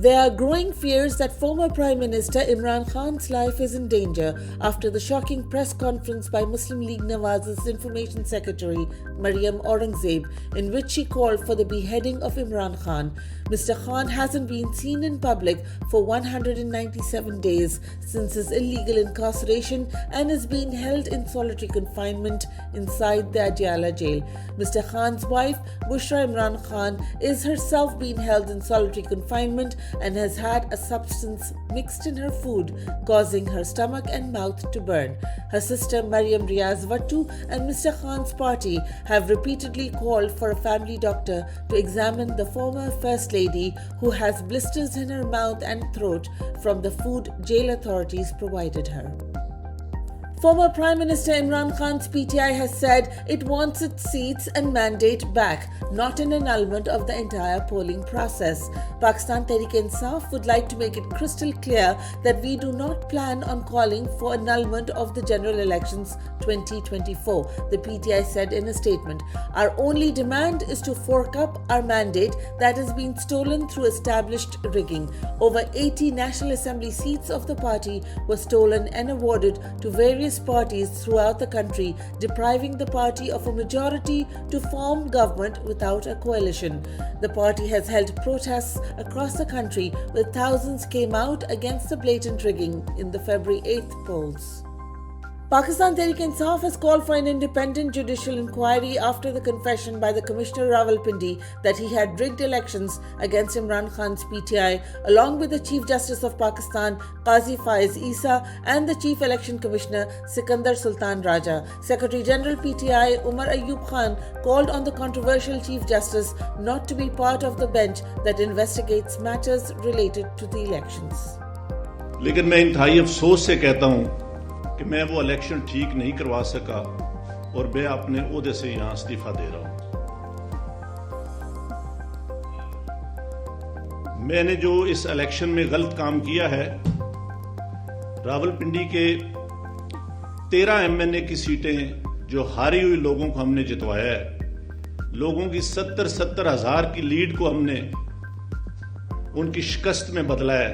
There are growing fears that former Prime Minister Imran Khan's life is in danger after the shocking press conference by Muslim League Nawaz's Information Secretary Maryam Aurangzeb, in which she called for the beheading of Imran Khan. Mr. Khan hasn't been seen in public for 197 days since his illegal incarceration and is being held in solitary confinement inside the Adiala jail. Mr. Khan's wife, Bushra Imran Khan, is herself being held in solitary confinement and has had a substance mixed in her food, causing her stomach and mouth to burn. Her sister Maryam Riaz Vattu and Mr. Khan's party have repeatedly called for a family doctor to examine the former First Lady, who has blisters in her mouth and throat from the food jail authorities provided her. Former Prime Minister Imran Khan's PTI has said it wants its seats and mandate back, not an annulment of the entire polling process. Pakistan Tehreek-e-Insaf would like to make it crystal clear that we do not plan on calling for annulment of the general elections 2024, the PTI said in a statement. Our only demand is to fork up our mandate that has been stolen through established rigging. Over 80 National Assembly seats of the party were stolen and awarded to various parties throughout the country, depriving the party of a majority to form government without a coalition. The party has held protests across the country, where thousands came out against the blatant rigging in the February 8th polls. Pakistan Tehreek-e-Insaf has called for an independent judicial inquiry after the confession by the Commissioner Rawalpindi that he had rigged elections against Imran Khan's PTI, along with the Chief Justice of Pakistan, Qazi Faiz Isa, and the Chief Election Commissioner, Sikandar Sultan Raja. Secretary General PTI, Umar Ayub Khan, called on the controversial Chief Justice not to be part of the bench that investigates matters related to the elections. लेकिन मैं इंतहाई अफसोस से कहता हूं कि मैं वो इलेक्शन ठीक नहीं करवा सका और मैं अपने ओहदे से यहां इस्तीफा दे रहा हूं। मैंने जो इस इलेक्शन में गलत काम किया है, रावलपिंडी के 13 एमएनए की सीटें जो हारी हुई लोगों को हमने जितवाया है, लोगों की 70 हजार की लीड को हमने उनकी शिकस्त में बदला है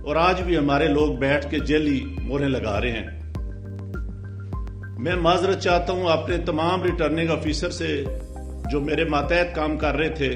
और आज भी हमारे लोग बैठ के जेली मोहरें लगा रहे हैं। मैं माजरत चाहता हूं अपने तमाम रिटर्निंग ऑफिसर से जो मेरे मातहत काम कर रहे थे।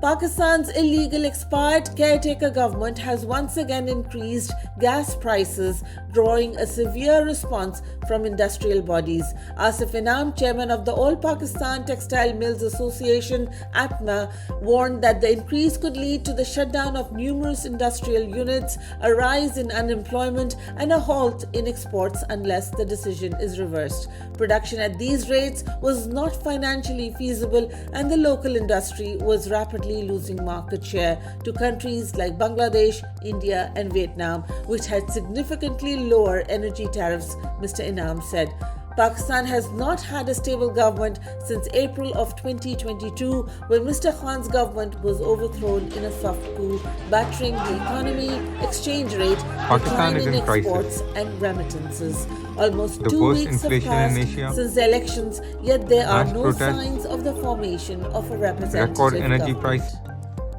Pakistan's illegal expired caretaker government has once again increased gas prices, drawing a severe response from industrial bodies. Asif Inam, chairman of the All Pakistan Textile Mills Association, APMA, warned that the increase could lead to the shutdown of numerous industrial units, a rise in unemployment, and a halt in exports unless the decision is reversed. Production at these rates was not financially feasible, and the local industry was rapidly losing market share to countries like Bangladesh, India, and Vietnam, which had significantly lower energy tariffs, Mr. Inam said. Pakistan has not had a stable government since April of 2022, when Mr. Khan's government was overthrown in a soft coup, battering the economy, exchange rate, decline in exports and remittances. Almost 2 weeks have passed since the elections, yet there are no signs of the formation of a representative government.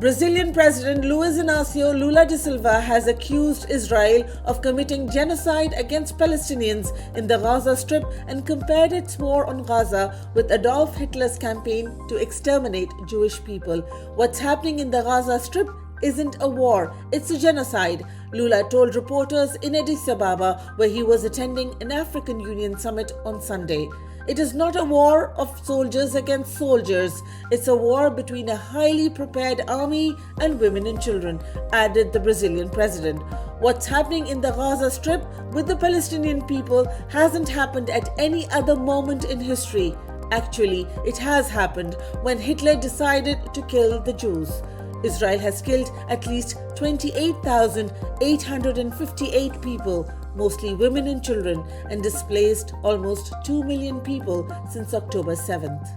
Brazilian President Luiz Inácio Lula da Silva has accused Israel of committing genocide against Palestinians in the Gaza Strip and compared its war on Gaza with Adolf Hitler's campaign to exterminate Jewish people. What's happening in the Gaza Strip isn't a war, it's a genocide, Lula told reporters in Addis Ababa, where he was attending an African Union summit on Sunday. It is not a war of soldiers against soldiers. It's a war between a highly prepared army and women and children, added the Brazilian president. What's happening in the Gaza Strip with the Palestinian people hasn't happened at any other moment in history. Actually, it has happened when Hitler decided to kill the Jews. Israel has killed at least 28,858 people, mostly women and children, and displaced almost 2 million people since October 7th.